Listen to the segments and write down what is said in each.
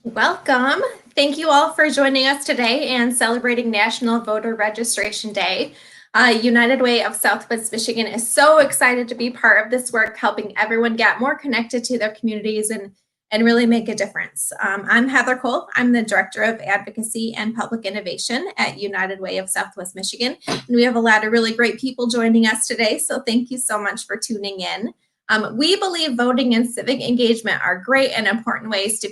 Welcome. Thank you all for joining us today and celebrating National Voter Registration Day. United Way of Southwest Michigan is so excited to be part of this work, helping everyone get more connected to their communities and really make a difference. I'm Heather Cole. I'm the Director of Advocacy and Public Innovation at United Way of Southwest Michigan. And we have a lot of really great people joining us today, so thank you so much for tuning in. We believe voting and civic engagement are great and important ways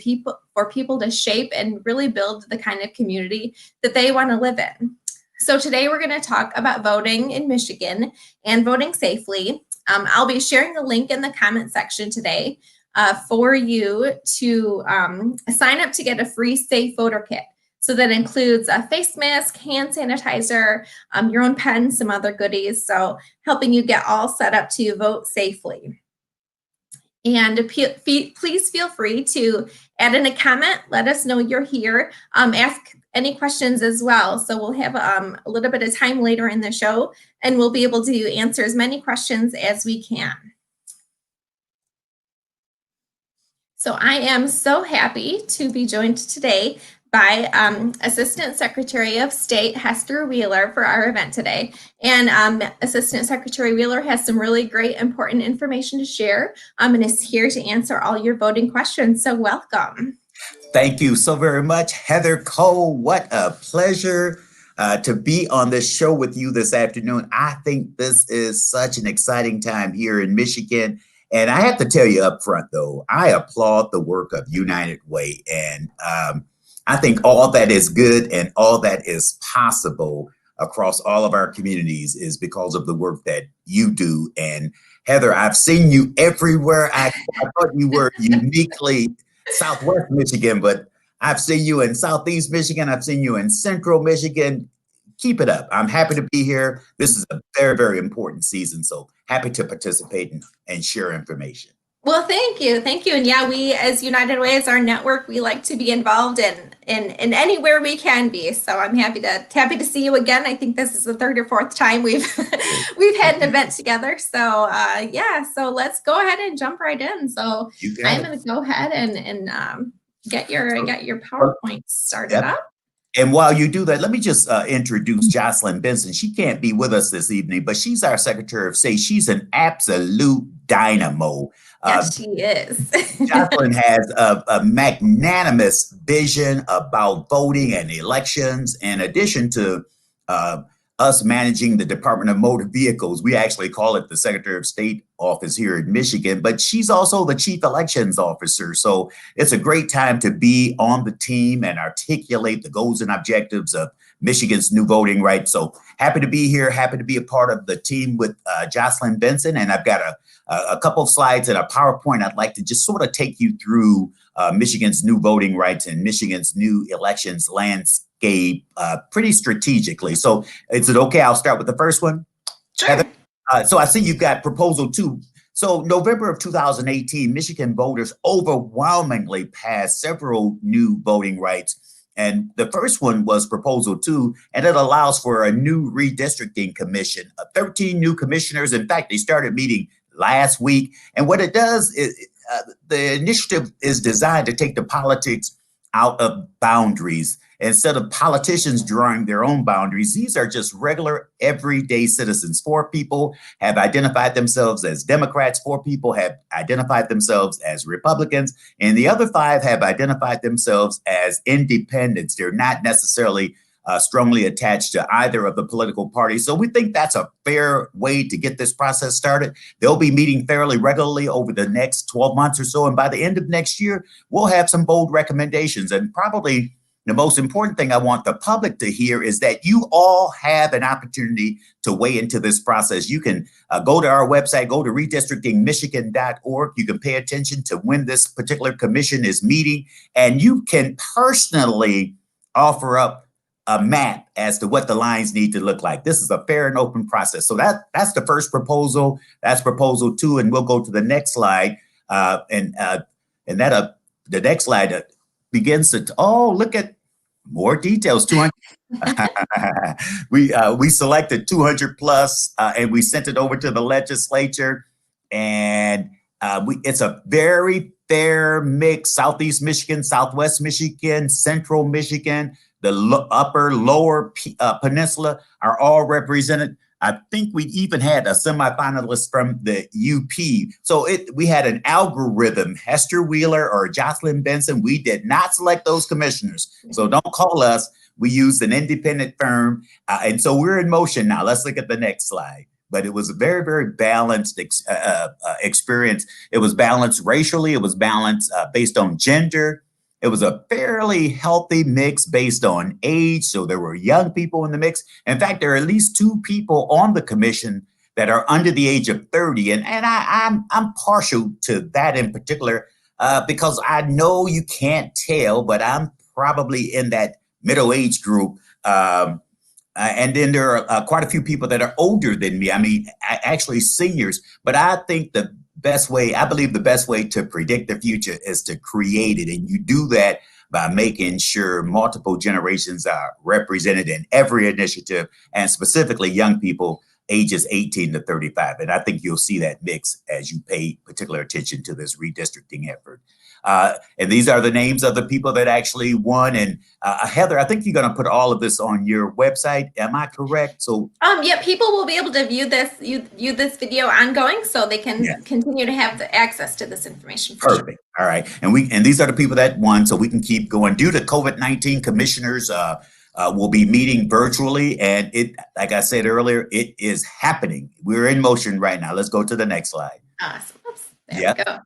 for people to shape and really build the kind of community that they want to live in. So today we're going to talk about voting in Michigan and voting safely. I'll be sharing the link in the comment section today for you to sign up to get a free safe voter kit. So that includes a face mask, hand sanitizer, your own pen, some other goodies. So helping you get all set up to vote safely. And please feel free to add in a comment, let us know you're here, ask any questions as well. So we'll have a little bit of time later in the show and we'll be able to answer as many questions as we can. So I am so happy to be joined today by Assistant Secretary of State Hester Wheeler for our event today. And Assistant Secretary Wheeler has some really great important information to share and is here to answer all your voting questions. So welcome. Thank you so very much, Heather Cole. What a pleasure to be on this show with you this afternoon. I think this is such an exciting time here in Michigan. And I have to tell you up front, though, I applaud the work of United Way. And I think all that is good and all that is possible across all of our communities is because of the work that you do. And Heather, I've seen you everywhere. I thought you were uniquely Southwest Michigan, but I've seen you in Southeast Michigan. I've seen you in Central Michigan. Keep it up. I'm happy to be here. This is a very, very important season. So happy to participate and share information. Well, thank you. Thank you. And yeah, we as United Way, as our network, we like to be involved in anywhere we can be. So I'm happy to see you again. I think this is the third or fourth time we've had an event together. So yeah, so let's go ahead and jump right in. So I'm going to go ahead and get your PowerPoint started up. And while you do that, let me just introduce Jocelyn Benson. She can't be with us this evening, but she's our Secretary of State. She's an absolute dynamo. Yes, she is. Jocelyn has a magnanimous vision about voting and elections. In addition to us managing the Department of Motor Vehicles, we actually call it the Secretary of State office here in Michigan, but she's also the Chief Elections Officer. So it's a great time to be on the team and articulate the goals and objectives of Michigan's new voting rights. So happy to be here, happy to be a part of the team with Jocelyn Benson. And I've got a couple of slides and a PowerPoint. I'd like to just sort of take you through Michigan's new voting rights and Michigan's new elections landscape pretty strategically. So is it okay? I'll start with the first one. Sure. Heather? So I see you've got proposal 2. So November of 2018, Michigan voters overwhelmingly passed several new voting rights. And the first one was proposal 2, and it allows for a new redistricting commission, 13 new commissioners. In fact, they started meeting last week. And what it does is the initiative is designed to take the politics out of boundaries. Instead of politicians drawing their own boundaries, these are just regular, everyday citizens. 4 people have identified themselves as Democrats, 4 people have identified themselves as Republicans, and the other 5 have identified themselves as independents. They're not necessarily strongly attached to either of the political parties. So we think that's a fair way to get this process started. They'll be meeting fairly regularly over the next 12 months or so. And by the end of next year, we'll have some bold recommendations. And probably the most important thing I want the public to hear is that you all have an opportunity to weigh into this process. You can go to our website, go to redistrictingmichigan.org. You can pay attention to when this particular commission is meeting, and you can personally offer up a map as to what the lines need to look like. This is a fair and open process. So that's the first proposal. That's proposal 2, and we'll go to the next slide. The next slide begins to, look at more details. 200. We selected 200 plus, and we sent it over to the legislature. And it's a very fair mix. Southeast Michigan, Southwest Michigan, Central Michigan, the upper, lower peninsula are all represented. I think we even had a semifinalist from the UP. So we had an algorithm, Hester Wheeler or Jocelyn Benson. We did not select those commissioners. So don't call us. We used an independent firm. And so we're in motion now. Let's look at the next slide. But it was a very, very balanced experience. It was balanced racially. It was balanced based on gender. It was a fairly healthy mix based on age. So there were young people in the mix. In fact, there are at least 2 people on the commission that are under the age of 30. And I'm partial to that in particular because I know you can't tell, but I'm probably in that middle age group. And then there are quite a few people that are older than me. I mean, actually seniors. But I think I believe the best way to predict the future is to create it. And you do that by making sure multiple generations are represented in every initiative, and specifically young people ages 18 to 35. And I think you'll see that mix as you pay particular attention to this redistricting effort. And these are the names of the people that actually won. And Heather, I think you're going to put all of this on your website. Am I correct? So, yeah, people will be able to view this video ongoing, so they can continue to have the access to this information. Perfect. Sure. All right. And these are the people that won, so we can keep going. Due to COVID-19, commissioners will be meeting virtually, and like I said earlier, it is happening. We're in motion right now. Let's go to the next slide. Awesome. There we go.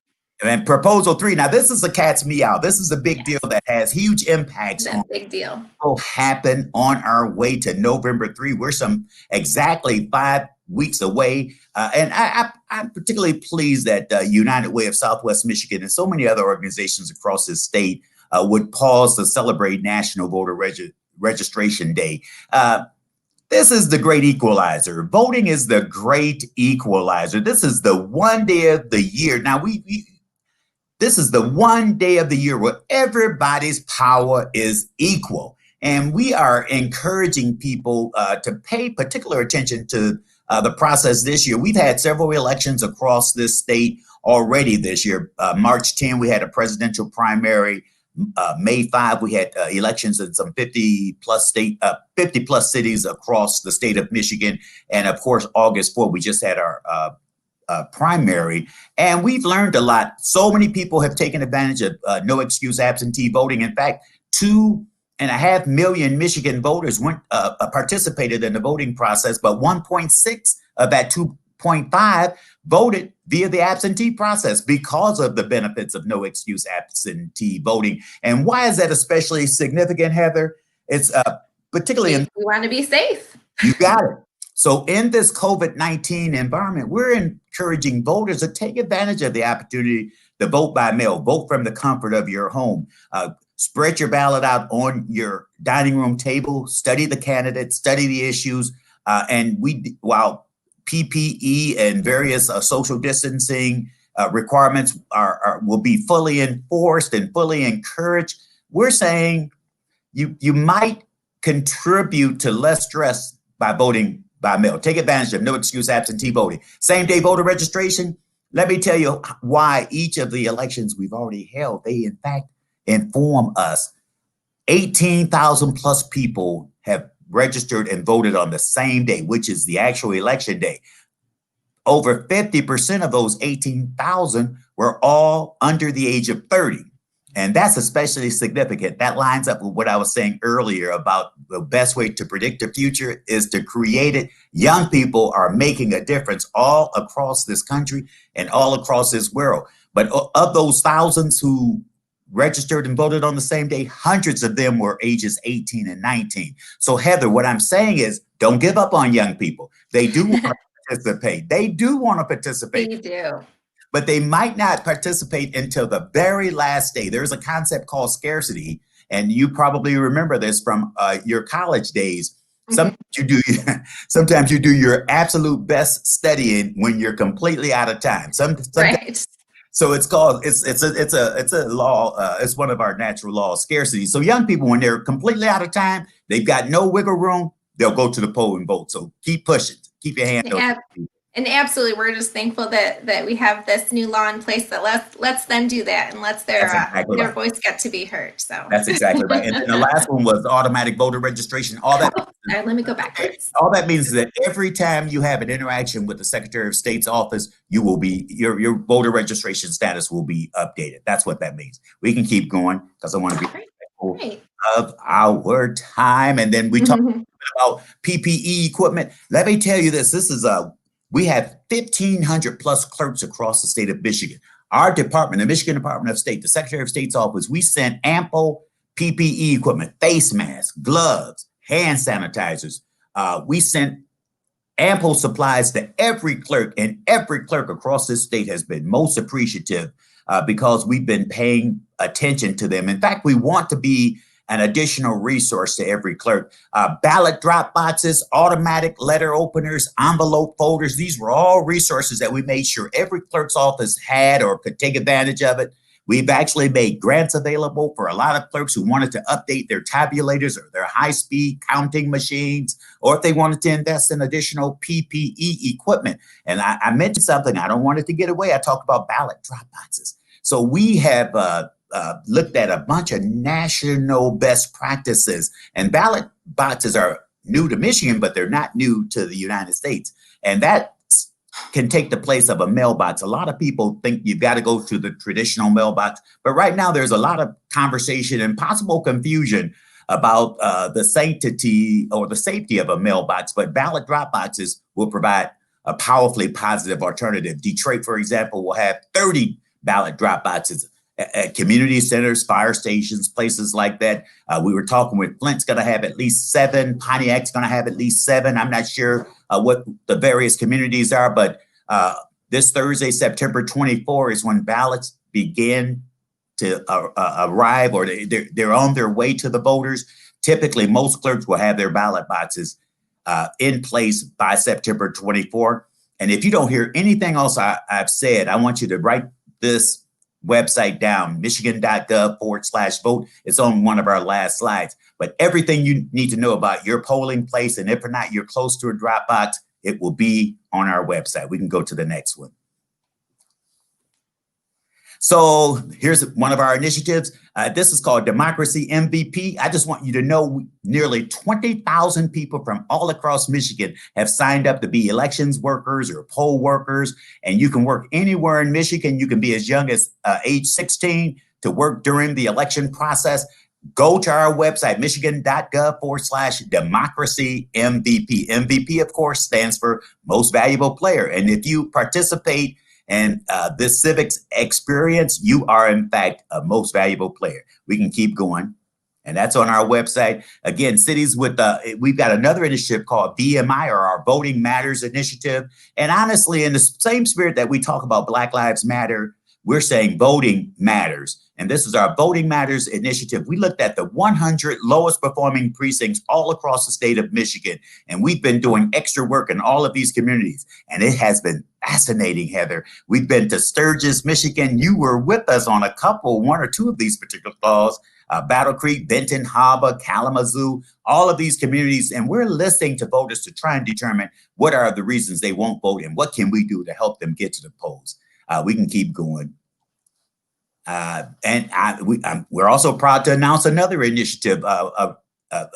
And proposal 3. Now, this is a cat's meow. This is a big deal that has huge impacts. That's a big deal. Will happen on our way to November 3. We're exactly 5 weeks away. And I'm particularly pleased that United Way of Southwest Michigan and so many other organizations across this state would pause to celebrate National Voter Registration Day. This is the great equalizer. Voting is the great equalizer. This is the one day of the year. Now, this is the one day of the year where everybody's power is equal. And we are encouraging people to pay particular attention to the process this year. We've had several elections across this state already this year. March 10, we had a presidential primary. May 5, we had elections in some 50 plus cities across the state of Michigan. And of course, August 4, we just had our primary. And we've learned a lot. So many people have taken advantage of no excuse absentee voting. In fact, 2.5 million Michigan voters participated in the voting process, but 1.6 of that 2.5 voted via the absentee process because of the benefits of no excuse absentee voting. And why is that especially significant, Heather? It's particularly we want to be safe. You got it. So in this COVID-19 environment, we're encouraging voters to take advantage of the opportunity to vote by mail, vote from the comfort of your home. Spread your ballot out on your dining room table, study the candidates, study the issues. And while PPE and various social distancing requirements will be fully enforced and fully encouraged, we're saying you might contribute to less stress by voting by mail. Take advantage of no excuse absentee voting. Same day voter registration. Let me tell you why each of the elections we've already held, they in fact inform us. 18,000 plus people have registered and voted on the same day, which is the actual election day. Over 50% of those 18,000 were all under the age of 30. And that's especially significant. That lines up with what I was saying earlier about the best way to predict the future is to create it. Young people are making a difference all across this country and all across this world. But of those thousands who registered and voted on the same day, hundreds of them were ages 18 and 19. So Heather, what I'm saying is don't give up on young people. They do want to participate. They do want to participate. They do. But they might not participate until the very last day. There's a concept called scarcity, and you probably remember this from your college days. Sometimes you do your absolute best studying when you're completely out of time. Right. So it's a law. It's one of our natural laws, scarcity. So young people, when they're completely out of time, they've got no wiggle room. They'll go to the poll and vote. So keep pushing. Keep your hand open. And absolutely, we're just thankful that we have this new law in place that lets them do that and lets That's exactly their right. voice get to be heard. So That's exactly right. And then the last one was automatic voter registration. all right, let me go backwards. All that means is that every time you have an interaction with the Secretary of State's office, you will be your voter registration status will be updated. That's what that means. We can keep going because I want to be respectful of our time. And then we talk about PPE equipment. Let me tell you this. We have 1,500 plus clerks across the state of Michigan. Our department, the Michigan Department of State, the Secretary of State's office, we sent ample PPE equipment, face masks, gloves, hand sanitizers. We sent ample supplies to every clerk, and every clerk across this state has been most appreciative because we've been paying attention to them. In fact, we want to be an additional resource to every clerk. Ballot drop boxes, automatic letter openers, envelope folders. These were all resources that we made sure every clerk's office had or could take advantage of it. We've actually made grants available for a lot of clerks who wanted to update their tabulators or their high-speed counting machines, or if they wanted to invest in additional PPE equipment. And I mentioned something, I don't want it to get away. I talked about ballot drop boxes. So we have looked at a bunch of national best practices, and ballot boxes are new to Michigan, but they're not new to the United States. And that can take the place of a mailbox. A lot of people think you've got to go through the traditional mailbox, but right now there's a lot of conversation and possible confusion about the sanctity or the safety of a mailbox, but ballot drop boxes will provide a powerfully positive alternative. Detroit, for example, will have 30 ballot drop boxes at community centers, fire stations, places like that. We were talking with Flint's going to have at least 7. Pontiac's going to have at least 7. I'm not sure what the various communities are, but this Thursday, September 24, is when ballots begin to arrive, or they're on their way to the voters. Typically, most clerks will have their ballot boxes in place by September 24. And if you don't hear anything else I've said, I want you to write this website down, michigan.gov/vote. It's on one of our last slides. But everything you need to know about your polling place, and if or not you're close to a drop box, it will be on our website. We can go to the next one. So here's one of our initiatives. This is called Democracy MVP. I just want you to know nearly 20,000 people from all across Michigan have signed up to be elections workers or poll workers, and you can work anywhere in Michigan. You can be as young as age 16 to work during the election process. Go to our website, michigan.gov/democracy MVP. MVP, of course, stands for most valuable player. And if you participate in this civics experience, you are, in fact, a most valuable player. We can keep going. And that's on our website. Again, cities with, we've got another initiative called VMI, or our Voting Matters Initiative. And honestly, in the same spirit that we talk about Black Lives Matter, we're saying voting matters. And this is our Voting Matters Initiative. We looked at the 100 lowest performing precincts all across the state of Michigan. And we've been doing extra work in all of these communities. And it has been fascinating, Heather. We've been to Sturgis, Michigan. You were with us on one or two of these particular calls. Battle Creek, Benton, Harbor, Kalamazoo, all of these communities. And we're listening to voters to try and determine what are the reasons they won't vote and what can we do to help them get to the polls. We can keep going. We're also proud to announce another initiative.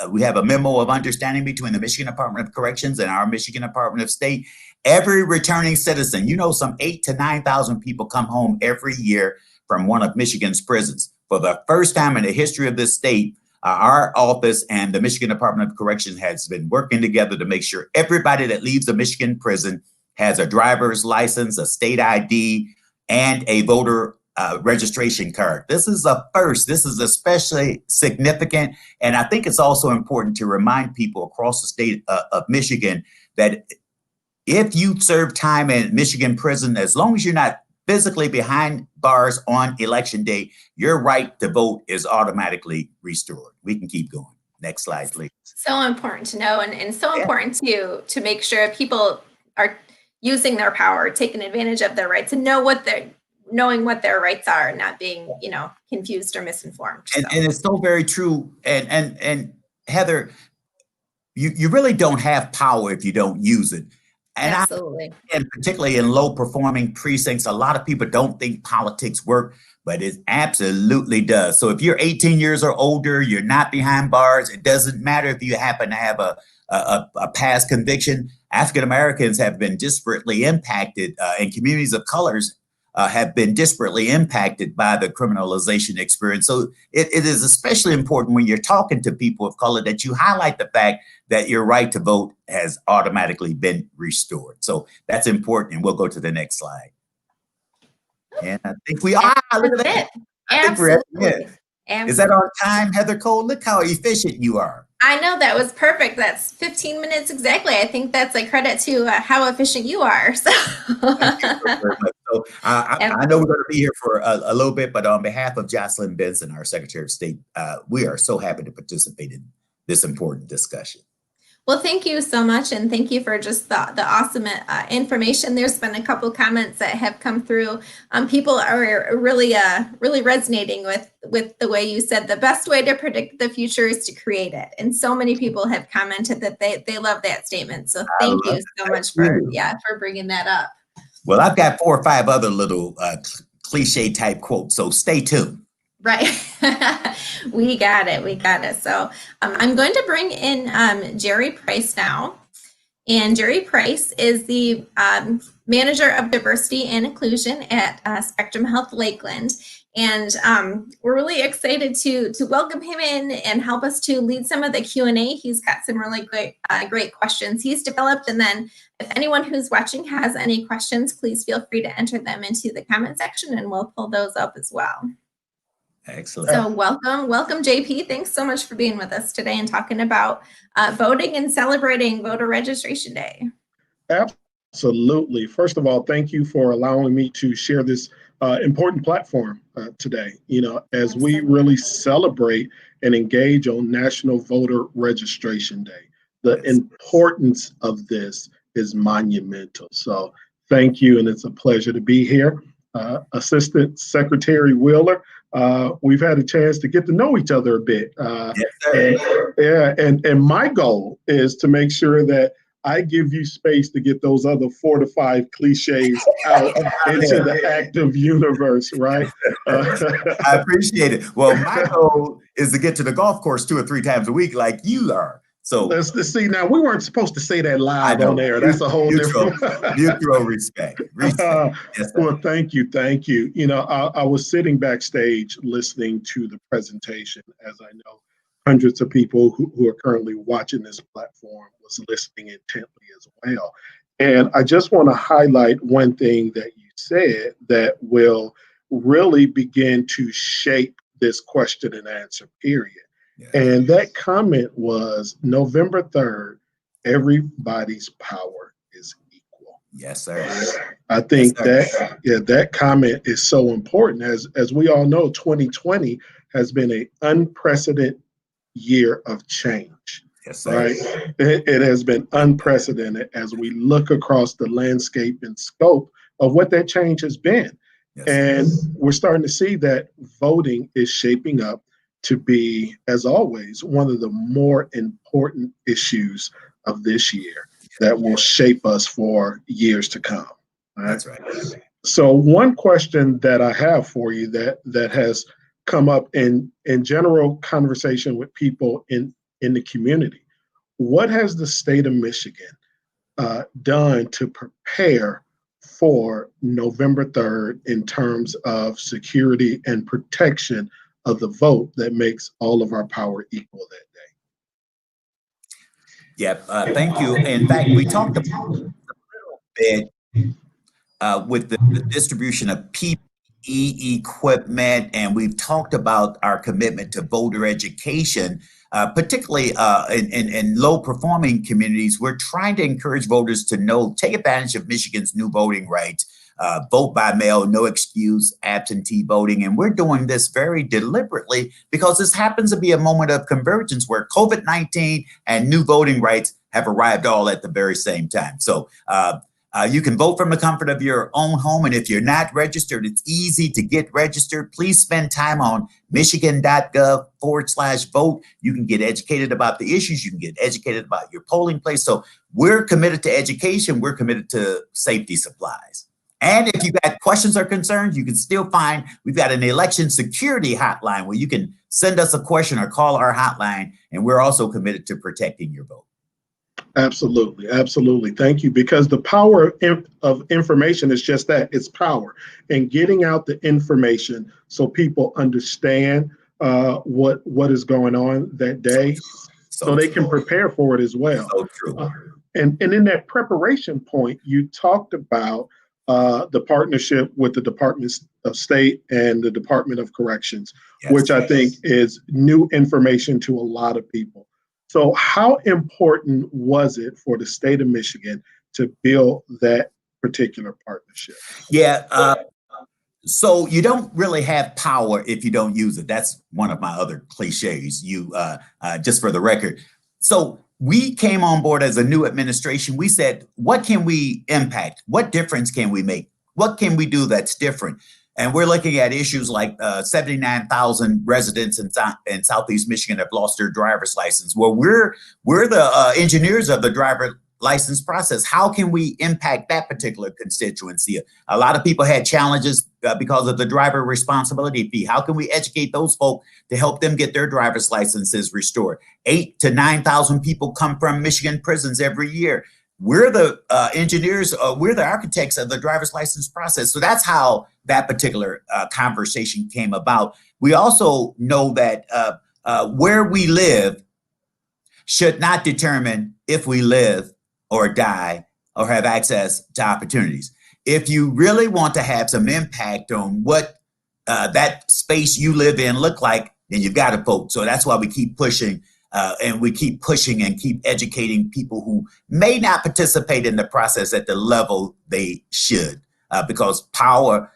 We have a memo of understanding between the Michigan Department of Corrections and our Michigan Department of State. Every returning citizen, some 8,000 to 9,000 people come home every year from one of Michigan's prisons. For the first time in the history of this state, our office and the Michigan Department of Corrections has been working together to make sure everybody that leaves a Michigan prison has a driver's license, a state ID, and a voter registration card. This is a first. This is especially significant. And I think it's also important to remind people across the state of Michigan that if you serve time in Michigan prison, as long as you're not physically behind bars on election day, your right to vote is automatically restored. We can keep going. Next slide, please. So important to know, and so important to make sure people are using their power, taking advantage of their rights, and knowing what their rights are, and not being, confused or misinformed. And it's so very true. And Heather, you really don't have power if you don't use it. And Absolutely. and particularly in low performing precincts, a lot of people don't think politics work, but it absolutely does. So if you're 18 years or older, you're not behind bars. It doesn't matter if you happen to have a past conviction. African Americans have been disparately impacted, and communities of colors have been disparately impacted by the criminalization experience. So it is especially important when you're talking to people of color that you highlight the fact that your right to vote has automatically been restored. So that's important. And we'll go to the next slide. And I think we are. Look at that. I think we're at the end. Absolutely. Is that on time, Heather Cole? Look how efficient you are. I know, that was perfect. That's 15 minutes exactly. I think that's a credit to how efficient you are. So, Thank you very much. So I know we're going to be here for a little bit, but on behalf of Jocelyn Benson, our Secretary of State, we are so happy to participate in this important discussion. well, thank you so much, and thank you for just the awesome information. There's been a couple comments that have come through. People are really resonating with the way you said the best way to predict the future is to create it. And so many people have commented that they love that statement. So thank you so much for bringing that up. Well, I've got 4 or 5 other little cliche type quotes, so stay tuned. Right. We got it. So I'm going to bring in Jerry Price now. And Jerry Price is the manager of diversity and inclusion at Spectrum Health Lakeland. And we're really excited to welcome him in and help us to lead some of the Q&A. He's got some really great questions he's developed. And then if anyone who's watching has any questions, please feel free to enter them into the comment section and we'll pull those up as well. Excellent. So welcome, JP. Thanks so much for being with us today and talking about voting and celebrating Voter Registration Day. Absolutely. First of all, thank you for allowing me to share this important platform today. You know, as we really celebrate and engage on National Voter Registration Day, the importance of this is monumental. So thank you, and it's a pleasure to be here. Assistant Secretary Wheeler, we've had a chance to get to know each other a bit. And my goal is to make sure that I give you space to get those other 4 to 5 cliches out into the active universe, right? I appreciate it. Well, my goal is to get to the golf course 2 or 3 times a week like you are. So let's see. Now, we weren't supposed to say that live on air. That's a whole different mutual respect. Yes, well, thank you. You know, I was sitting backstage listening to the presentation, as I know hundreds of people who are currently watching this platform was listening intently as well. And I just want to highlight one thing that you said that will really begin to shape this question and answer period. And that comment was November 3rd, everybody's power is equal. Yes, sir. I think that comment is so important. As we all know, 2020 has been an unprecedented year of change. Yes, sir. Right? It has been unprecedented as we look across the landscape and scope of what that change has been. Yes, and we're starting to see that voting is shaping up to be, as always, one of the more important issues of this year that will shape us for years to come. Right? That's right. So one question that I have for you that has come up in general conversation with people in the community, what has the state of Michigan done to prepare for November 3rd in terms of security and protection of the vote that makes all of our power equal that day? Yep, thank you. In fact, we talked about a little bit with the distribution of PPE equipment, and we've talked about our commitment to voter education, particularly in low-performing communities. We're trying to encourage voters to take advantage of Michigan's new voting rights. Vote by mail, no excuse, absentee voting. And we're doing this very deliberately because this happens to be a moment of convergence where COVID-19 and new voting rights have arrived all at the very same time. So You can vote from the comfort of your own home. And if you're not registered, it's easy to get registered. Please spend time on michigan.gov/vote. You can get educated about the issues. You can get educated about your polling place. So we're committed to education. We're committed to safety supplies. And if you got questions or concerns, you can still find, we've got an election security hotline where you can send us a question or call our hotline. And we're also committed to protecting your vote. Absolutely. Absolutely. Thank you. Because the power of information is just that, it's power, and getting out the information so people understand what is going on that day, so they can prepare for it as well. So true. And in that preparation point, you talked about the partnership with the Department of State and the Department of Corrections, Yes. which I think is new information to a lot of people. So how important was it for the state of Michigan to build that particular partnership? Yeah. So you don't really have power if you don't use it. That's one of my other cliches. Just for the record. So we came on board as a new administration. We said, what can we impact? What difference can we make? What can we do that's different? And we're looking at issues like 79,000 residents in Southeast Michigan have lost their driver's license. Well, we're the engineers of the driver license process. How can we impact that particular constituency? A lot of people had challenges because of the driver responsibility fee. How can we educate those folk to help them get their driver's licenses restored? 8,000 to 9,000 people come from Michigan prisons every year. We're the engineers, we're the architects of the driver's license process. So that's how that particular conversation came about. We also know that where we live should not determine if we live or die or have access to opportunities. If you really want to have some impact on what that space you live in look like, then you've got to vote. So that's why we keep pushing. And we keep pushing and keep educating people who may not participate in the process at the level they should, because power,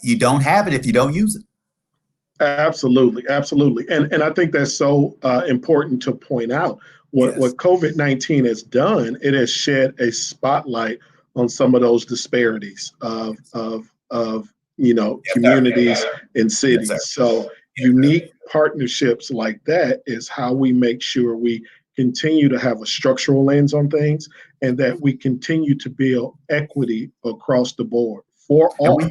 you don't have it if you don't use it. Absolutely, absolutely. And I think that's so important to point out. What COVID-19 has done, it has shed a spotlight on some of those disparities of communities and cities. So unique partnerships like that is how we make sure we continue to have a structural lens on things, and that we continue to build equity across the board for all.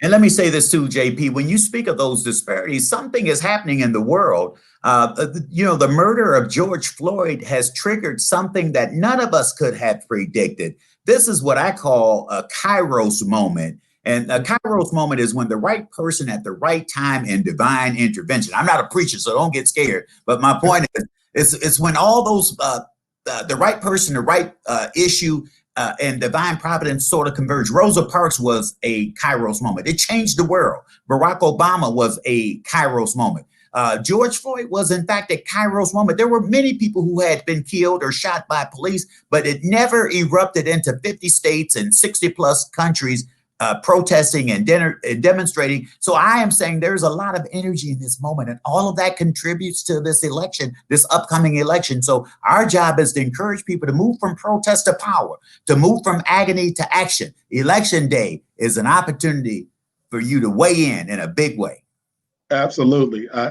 And let me say this too, JP, when you speak of those disparities, something is happening in the world. The murder of George Floyd has triggered something that none of us could have predicted. This is what I call a Kairos moment. And a Kairos moment is when the right person at the right time in divine intervention. I'm not a preacher, so don't get scared. But my point is, it's when all those, the right person, the right issue, and divine providence sort of converge. Rosa Parks was a Kairos moment. It changed the world. Barack Obama was a Kairos moment. George Floyd was, in fact, a Kairos moment. There were many people who had been killed or shot by police, but it never erupted into 50 states and 60 plus countries protesting and demonstrating. So I am saying there's a lot of energy in this moment, and all of that contributes to this election, this upcoming election. So our job is to encourage people to move from protest to power, to move from agony to action. Election day is an opportunity for you to weigh in a big way. Absolutely. I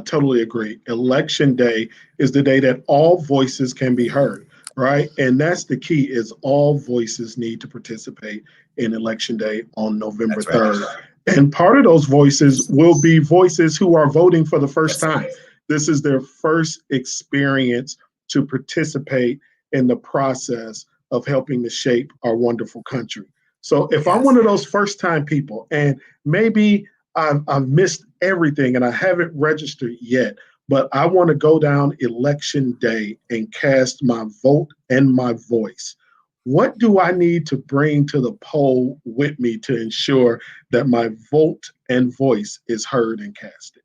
totally agree. Election day is the day that all voices can be heard. Right. And that's the key, is all voices need to participate in Election Day on November 3rd. And part of those voices will be voices who are voting for the first time. This is their first experience to participate in the process of helping to shape our wonderful country. So if I'm one of those first time people, and maybe I've missed everything and I haven't registered yet, but I want to go down Election Day and cast my vote and my voice, what do I need to bring to the poll with me to ensure that my vote and voice is heard and casted?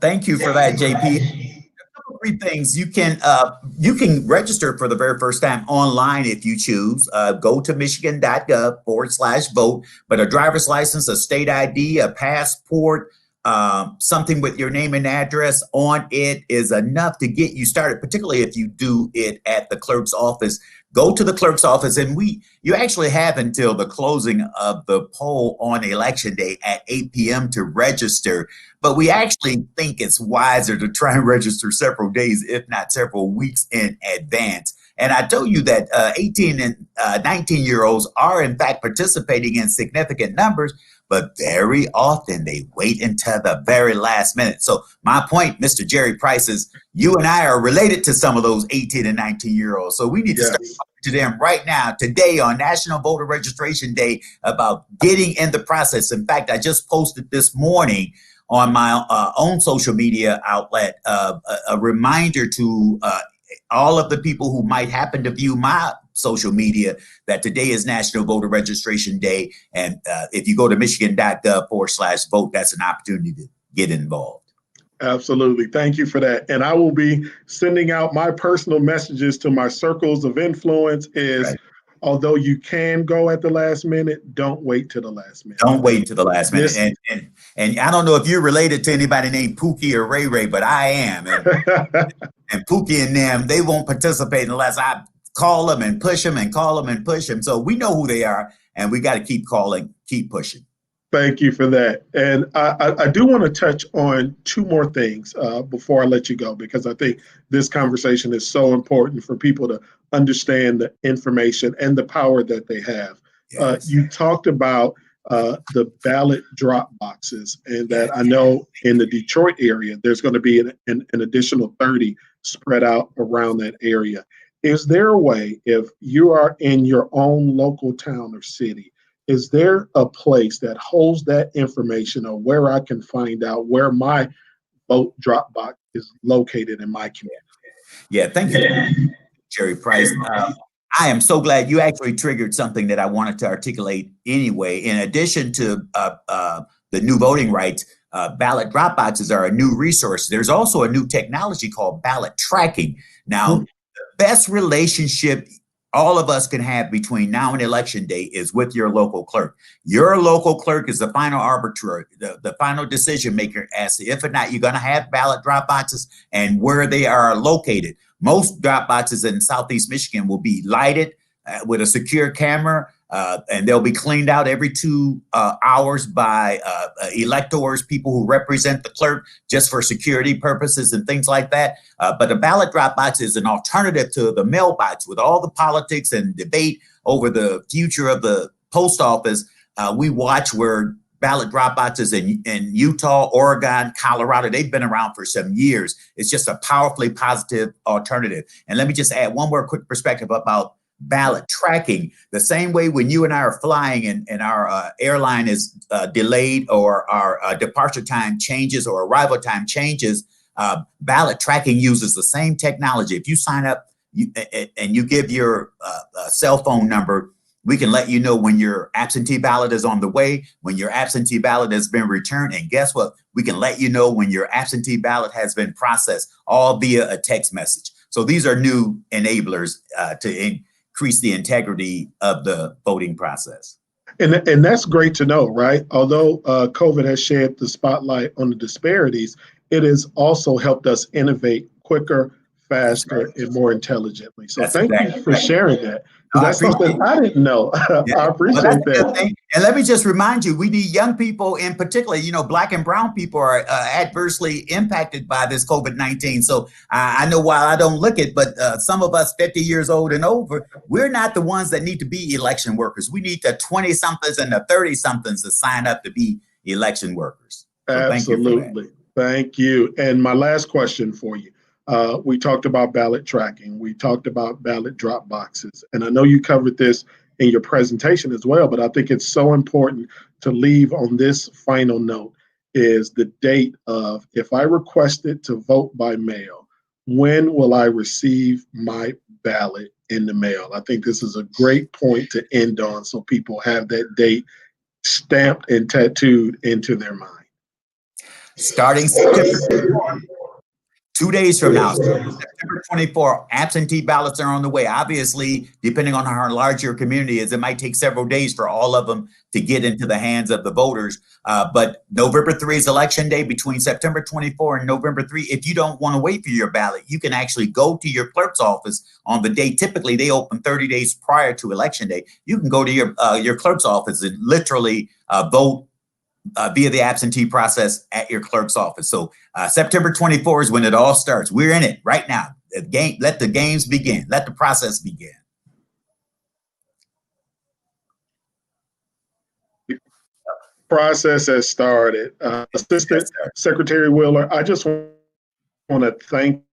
Thank you for that, JP. Three things. You can register for the very first time online if you choose. Go to michigan.gov/vote. But a driver's license, a state ID, a passport, something with your name and address on it is enough to get you started, particularly if you do it at the clerk's office. Go to the clerk's office, and you actually have until the closing of the poll on election day at 8 p.m. to register. But we actually think it's wiser to try and register several days, if not several weeks in advance. And I told you that 18 and 19-year-olds are, in fact, participating in significant numbers, but very often they wait until the very last minute. So my point, Mr. Jerry Price, is you and I are related to some of those 18 and 19-year-olds. So we need to start talking to them right now, today on National Voter Registration Day, about getting in the process. In fact, I just posted this morning on my own social media outlet a reminder to all of the people who might happen to view my social media that today is National Voter Registration Day. And if you go to michigan.gov/vote, that's an opportunity to get involved. Absolutely. Thank you for that. And I will be sending out my personal messages to my circles of influence is, although you can go at the last minute, don't wait till the last minute. Don't wait till the last minute. And I don't know if you're related to anybody named Pookie or Ray Ray, but I am. And Pookie and them, they won't participate unless I call them and push them and call them and push them. So we know who they are, and we got to keep calling, keep pushing. Thank you for that. And I do want to touch on two more things before I let you go, because I think this conversation is so important for people to understand the information and the power that they have. Yes. You talked about the ballot drop boxes, and that I know in the Detroit area, there's going to be an additional 30 spread out around that area. Is there a way, if you are in your own local town or city, is there a place that holds that information, or where I can find out where my vote drop box is located in my community? Yeah, thank you, Jerry Price. I am so glad you actually triggered something that I wanted to articulate anyway. In addition to the new voting rights, ballot drop boxes are a new resource. There's also a new technology called ballot tracking. Now, the best relationship all of us can have between now and election day is with your local clerk. Your local clerk is the final arbiter, the final decision maker as to if or not you're going to have ballot drop boxes and where they are located. Most drop boxes in Southeast Michigan will be lighted with a secure camera, and they'll be cleaned out every 2 hours by electors, people who represent the clerk, just for security purposes and things like that. But a ballot drop box is an alternative to the mailbox. With all the politics and debate over the future of the post office, we watch where ballot drop boxes in Utah, Oregon, Colorado, they've been around for some years. It's just a powerfully positive alternative. And let me just add one more quick perspective about ballot tracking. The same way when you and I are flying and our airline is delayed, or our departure time changes or arrival time changes, ballot tracking uses the same technology. If you sign up and you give your cell phone number, we can let you know when your absentee ballot is on the way, when your absentee ballot has been returned. And guess what? We can let you know when your absentee ballot has been processed, all via a text message. So these are new enablers to increase the integrity of the voting process. And that's great to know, right? Although COVID has shed the spotlight on the disparities, it has also helped us innovate quicker, faster, and more intelligently. So thank you for sharing that. That's something I didn't know. Yeah. I appreciate that. And let me just remind you, we need young people in particular. You know, Black and brown people are adversely impacted by this COVID-19. So I know while I don't look it, but some of us 50 years old and over, we're not the ones that need to be election workers. We need the 20-somethings and the 30-somethings to sign up to be election workers. So absolutely. Thank you. And my last question for you. We talked about ballot tracking. We talked about ballot drop boxes. And I know you covered this in your presentation as well, but I think it's so important to leave on this final note is the date of, if I requested to vote by mail, when will I receive my ballot in the mail? I think this is a great point to end on, so people have that date stamped and tattooed into their mind. Starting September 2 days from now, September 24, absentee ballots are on the way. Obviously, depending on how large your community is, it might take several days for all of them to get into the hands of the voters. But November 3 is election day. Between September 24 and November 3, if you don't want to wait for your ballot, you can actually go to your clerk's office on the day. Typically, they open 30 days prior to election day. You can go to your clerk's office and literally vote via the absentee process at your clerk's office. So September 24 is when it all starts. We're in it right now. Let the games begin. Let the process begin. Process has started. Assistant Secretary Wheeler, I just want to thank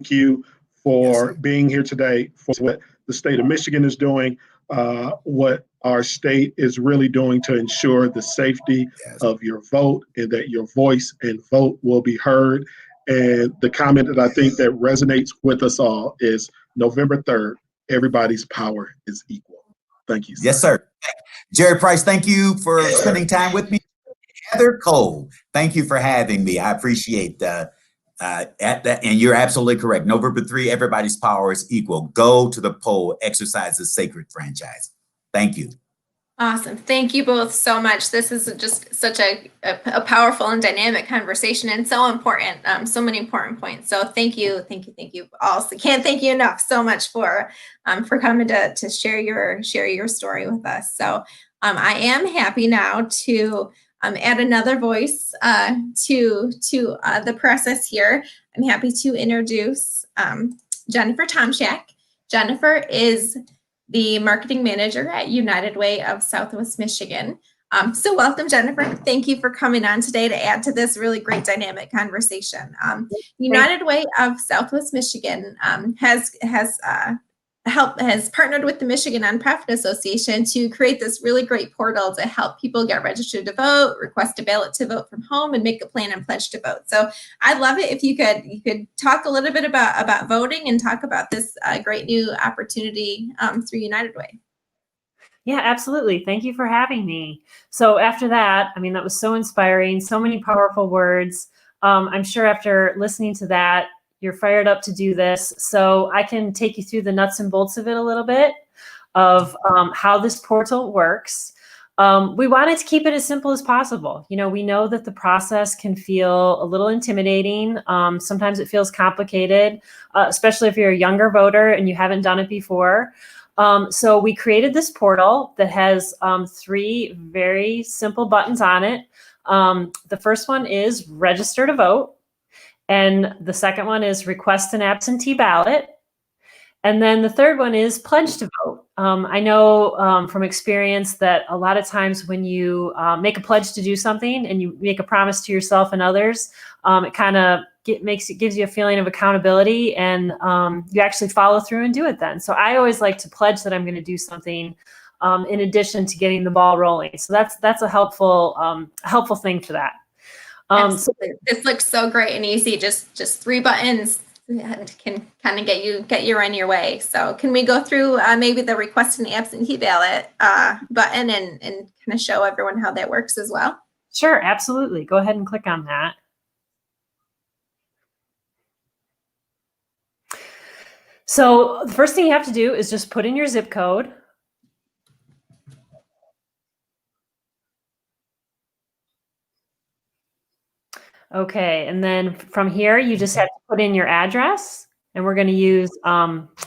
you for being here today, for what the state of Michigan is doing, what our state is really doing to ensure the safety of your vote and that your voice and vote will be heard. And the comment that I think that resonates with us all is November 3rd, everybody's power is equal. Thank you, sir. Yes, sir. Jerry Price, thank you for spending time with me. Heather Cole, thank you for having me. I appreciate that. And you're absolutely correct. November 3, everybody's power is equal. Go to the poll, exercise the sacred franchise. Thank you. Awesome. Thank you both so much. This is just such a powerful and dynamic conversation and so important. So many important points. So thank you all. So can't thank you enough so much for coming to share your story with us. So I am happy now to add another voice to the process here. I'm happy to introduce Jennifer Tomczak. Jennifer is the marketing manager at United Way of Southwest Michigan. So welcome, Jennifer. Thank you for coming on today to add to this really great dynamic conversation. United Way of Southwest Michigan has partnered with the Michigan Nonprofit Association to create this really great portal to help people get registered to vote, request a ballot to vote from home, and make a plan and pledge to vote. So I'd love it if you could talk a little bit about voting and talk about this great new opportunity through United Way. Yeah, absolutely. Thank you for having me. So after that, I mean, that was so inspiring, so many powerful words. I'm sure after listening to that, you're fired up to do this. So I can take you through the nuts and bolts of it a little bit of how this portal works. We wanted to keep it as simple as possible. You know, we know that the process can feel a little intimidating. Sometimes it feels complicated, especially if you're a younger voter and you haven't done it before. So we created this portal that has 3 very simple buttons on it. The first one is register to vote. And the second one is request an absentee ballot. And then the third one is pledge to vote. I know from experience that a lot of times when you make a pledge to do something and you make a promise to yourself and others, it kind of gives you a feeling of accountability, and you actually follow through and do it then. So I always like to pledge that I'm going to do something in addition to getting the ball rolling. So that's a helpful thing for that. So this looks so great and easy. Just 3 buttons can kind of get you on your way. So can we go through maybe the request an absentee ballot button and kind of show everyone how that works as well? Sure, absolutely. Go ahead and click on that. So the first thing you have to do is just put in your zip code. Okay, and then from here, you just have to put in your address, and we're going to use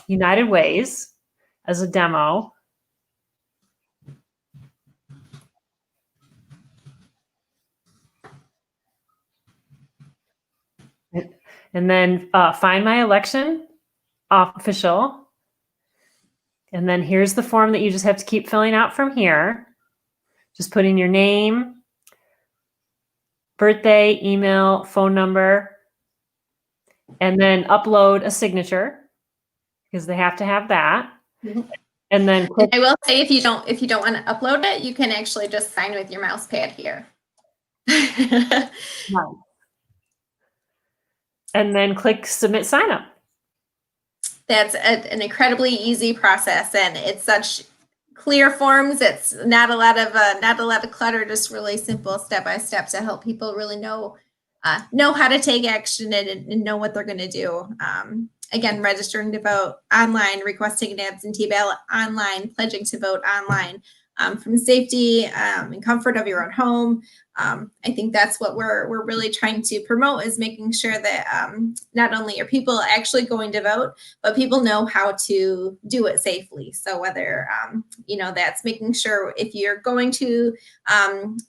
United Ways as a demo. And then find my election official. And then here's the form that you just have to keep filling out from here. Just put in your name, birthday, email, phone number, and then upload a signature because they have to have that. Mm-hmm. And then I will say if you don't want to upload it, you can actually just sign with your mouse pad here. And then click submit sign up. That's an incredibly easy process, and it's such clear forms. It's not a lot of clutter, just really simple step by step to help people really know how to take action and know what they're going to do. again, registering to vote online, requesting an absentee ballot online, pledging to vote online, from safety and comfort of your own home. I think that's what we're really trying to promote, is making sure that not only are people actually going to vote, but people know how to do it safely. So whether that's making sure if you're going to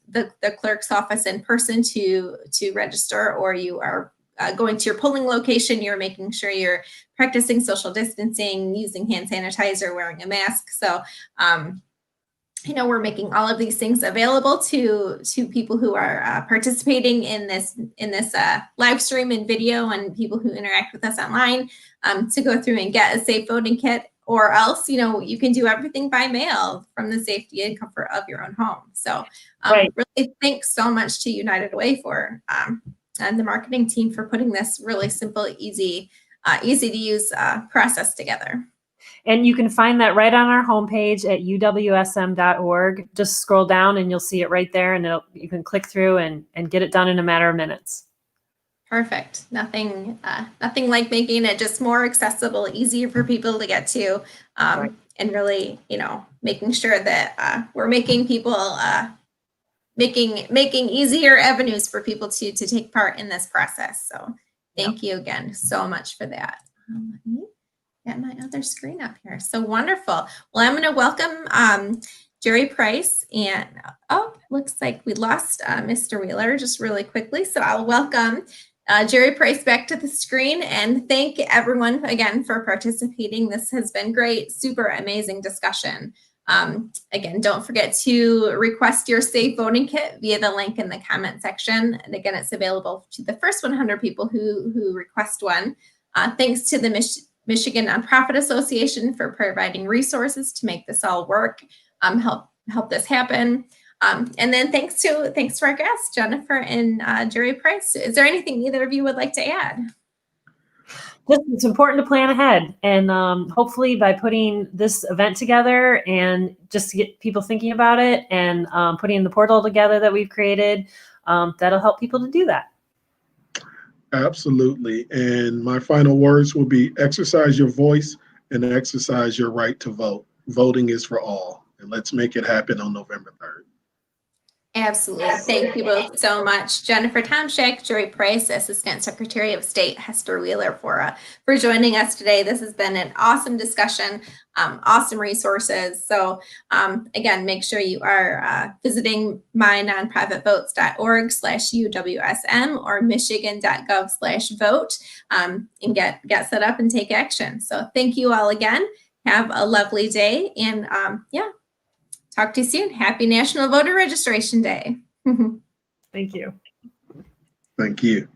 the clerk's office in person to register, or you are going to your polling location, you're making sure you're practicing social distancing, using hand sanitizer, wearing a mask. So we're making all of these things available to people who are participating in this live stream and video, and people who interact with us online, to go through and get a safe voting kit, or else you can do everything by mail from the safety and comfort of your own home. So Right. really thanks so much to United Way for and the marketing team for putting this really simple, easy to use process together. And you can find that right on our homepage at uwsm.org. Just scroll down and you'll see it right there, and you can click through and get it done in a matter of minutes. Perfect. Nothing like making it just more accessible, easier for people to get to, Right. and really, making sure that we're making people making easier avenues for people to take part in this process. So thank you again so much for that. Let me get my other screen up here. So wonderful. Well, I'm going to welcome Jerry Price, and looks like we lost Mr. Wheeler just really quickly. So I'll welcome Jerry Price back to the screen, and thank everyone again for participating. This has been great, super amazing discussion. Again, don't forget to request your safe voting kit via the link in the comment section. And again, it's available to the first 100 people who request one. Thanks to the Michigan Nonprofit Association for providing resources to make this all work, help this happen. And then thanks to our guests, Jennifer and Jerry Price. Is there anything either of you would like to add? Just, it's important to plan ahead, and hopefully by putting this event together and just to get people thinking about it, and putting the portal together that we've created, that'll help people to do that. Absolutely. And my final words will be: exercise your voice and exercise your right to vote. Voting is for all. And let's make it happen on November 3rd. Absolutely. Thank you both so much. Jennifer Tomczyk, Jerry Price, Assistant Secretary of State Hester Wheeler, for joining us today. This has been an awesome discussion, awesome resources. So again, make sure you are visiting mynonprofitvotes.org/UWSM or michigan.gov/vote and get set up and take action. So thank you all again. Have a lovely day, and talk to you soon. Happy National Voter Registration Day. Thank you. Thank you.